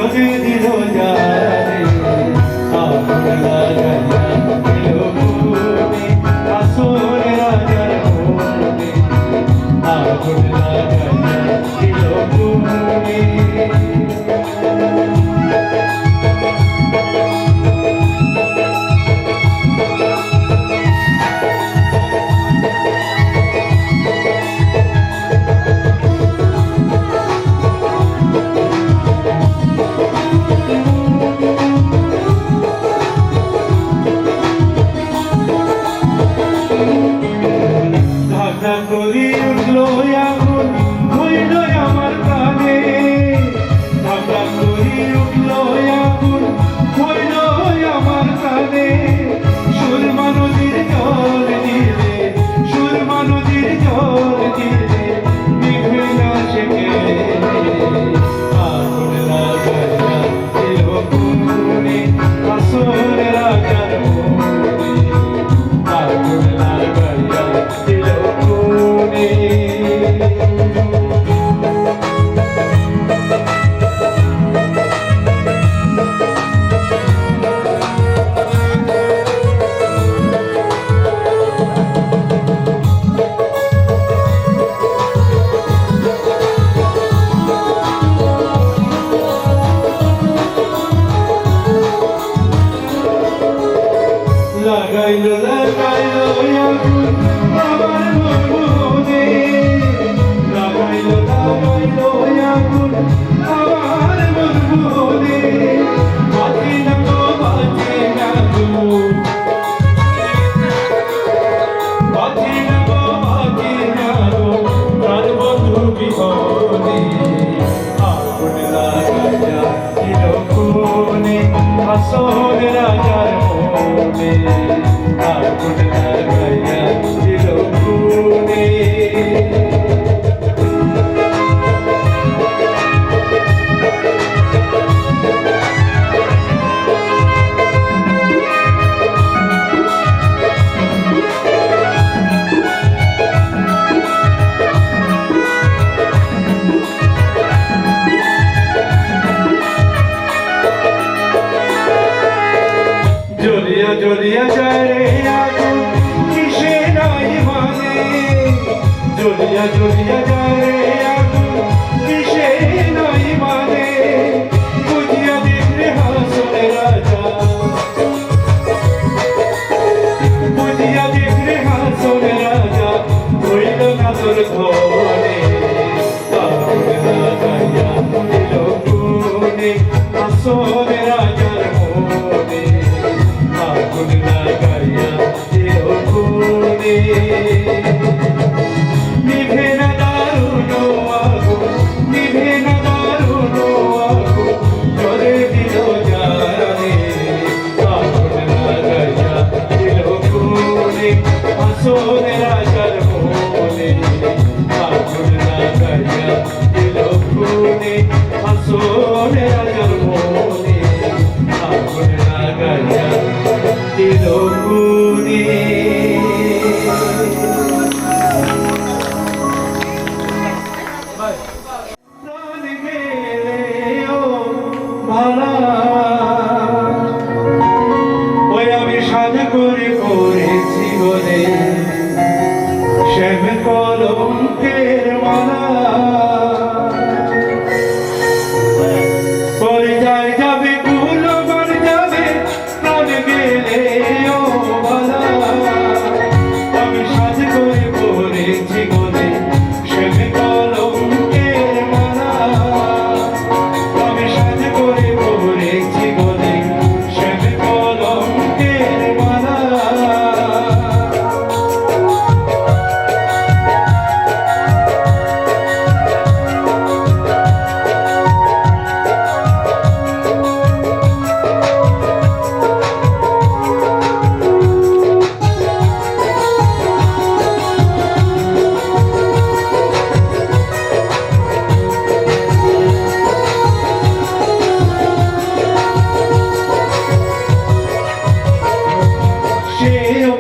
করে দিল যারে আগুন লাগাইয়া দিল মনে আসল রাজার মনে আগুন লাগাইয়া দিল মনে করি উঠলো আগুন হইল আমার কানে ধাক্কা করি উঠলো আগুন হইল আমার কানে সুরমা নদীর জল দিলে সুরমা নদীর জল দিলে নিভে না শেখে আগুন লাগাইয়া দিল মনে আসল রাজার মনে আগুন লাগাইয়া দিল লাগাইলো লাগাইলো আগুন আমার মনে লাগাইলো লাগাইলো আগুন আমার মনে বাঁচি না গো বাঁচি না গো বাঁচি না গো বাঁচি না গো প্রাণ বন্ধু বিহনে আগুন লাগাইয়া দিল মনে আসল রাজার মনে আগুন লাগাইয়া দিল মনে জ্বলিয়া জ্বলিয়া যায় রে আগুন কিসে নাই মানে জ্বলিয়া জ্বলিয়া যায় রে আগুন কিসে নাই মানে বুঝিয়া দেখলে হাসলে রাজা বুঝিয়া দেখলে হাসলে রাজা হইল না তোর ঘরে আগুন লাগাইয়া দিল মনে আসল রাজার মনে আগুন লাগাইয়া দিল মনে নিভে না দারুণ আগুন নিভে না দারুণ আগুন জ্বলে দিল জানে আগুন লাগাইয়া দিল মনে আসল রাজার মনে আগুন লাগাইয়া দিল মনে আসল রাজার মনে আগুন লাগাইয়া দিল মনে প্রাণ গেলে ও ভালা ওই আমি সাধ করে করেছি বলে শ্যাম কলঙ্কের মালা পরে যায় যাবে কুলো বার যাবে প্রাণ গেলে ও ভালা আমি সাধ করে করেছি বলে শ্যাম কলঙ্কের মালা আমি সাধ করে করেছি বলে শ্যাম কলঙ্কের মালা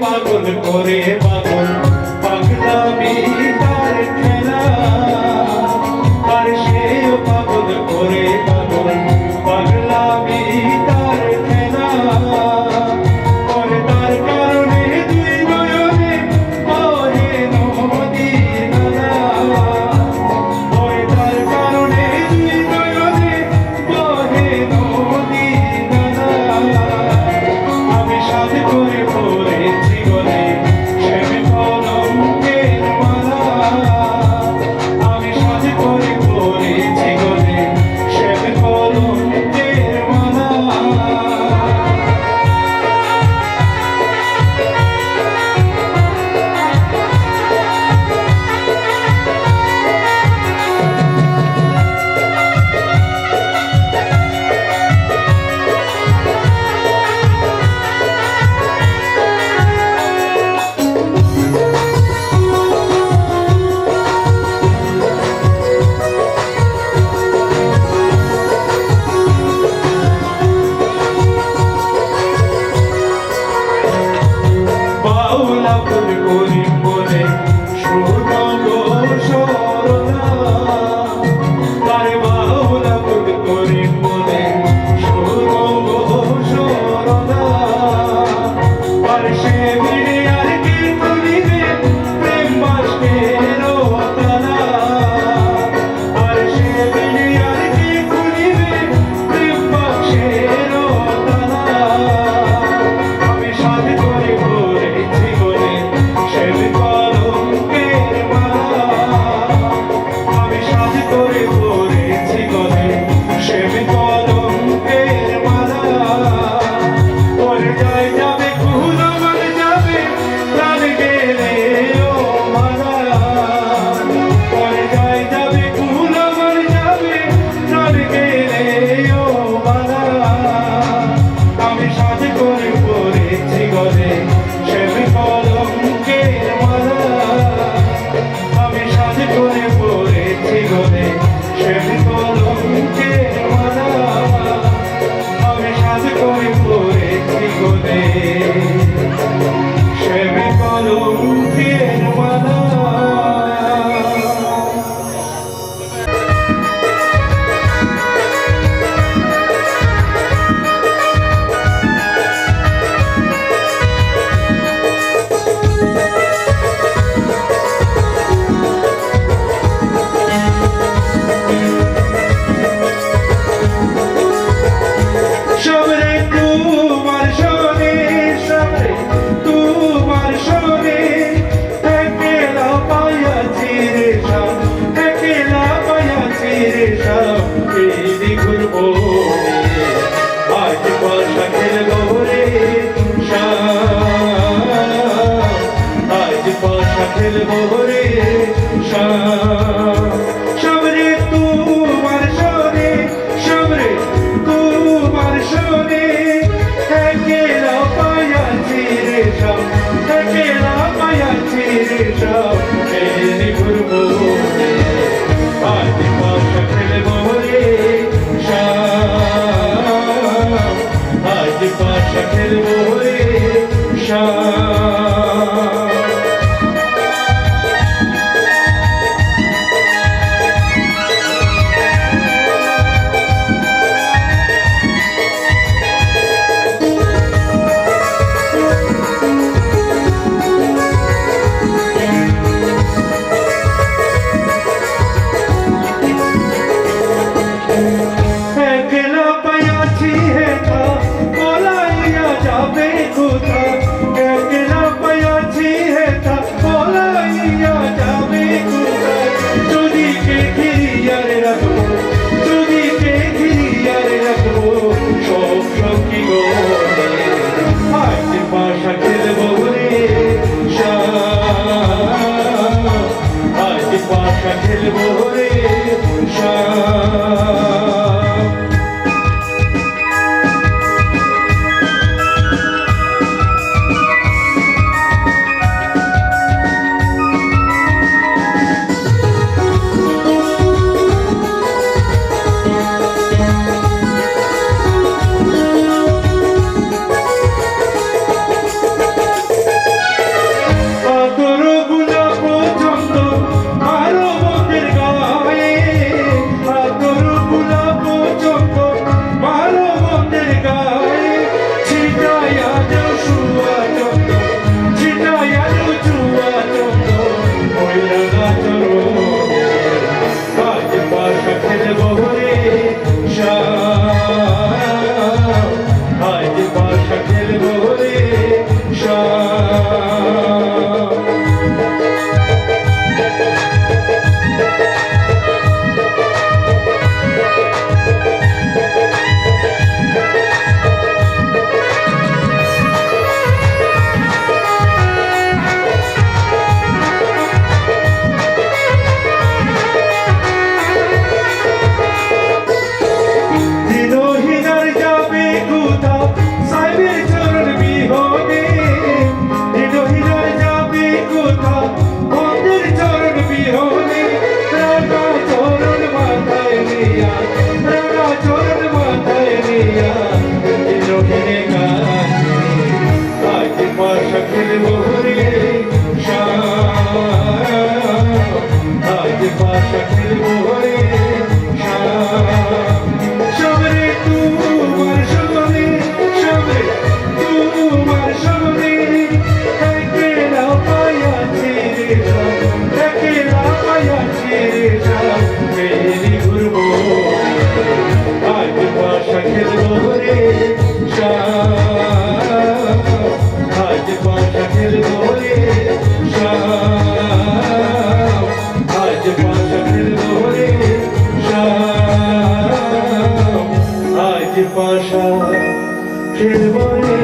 পাগল করে পাগল পাগলামি তার খেলা আর সেও পাগল করে পাগল খেলবো রে সামরে তোমার সনে সামরে তোমার সনে একেলা পায়াছি রে সব একেলা পায়াছি রে সব এনে ঘুরবো আজ পাশা খেলবো রে আজ পাশা খেলবো রে একলা পায়াছি হেথা পলাইয়া যাবে কোথা একলা পায়াছি হেথা পলাইয়া যাবে কোথা যদি কে ঘিরিয়ার রাখবো যদি কে ঘিরিয়ার রাখবো সব সখী গো আজ পাশা খেলবো রে আজ পাশা খেলবো রে আজ পাশা খেলবো রে পাশা খেলবো রে আজ পাশা খেলবো রে সামরে তোমার সনে সামরে তোমার সনে একেলা পায়াছি রে একেলা পায়াছি রে মেরি ঘুরবো আজ পাশা খেলবো রে আজ পাশা খেলবো রে আজ পাশা খেলবো রে আজ পাশা খেলবো রে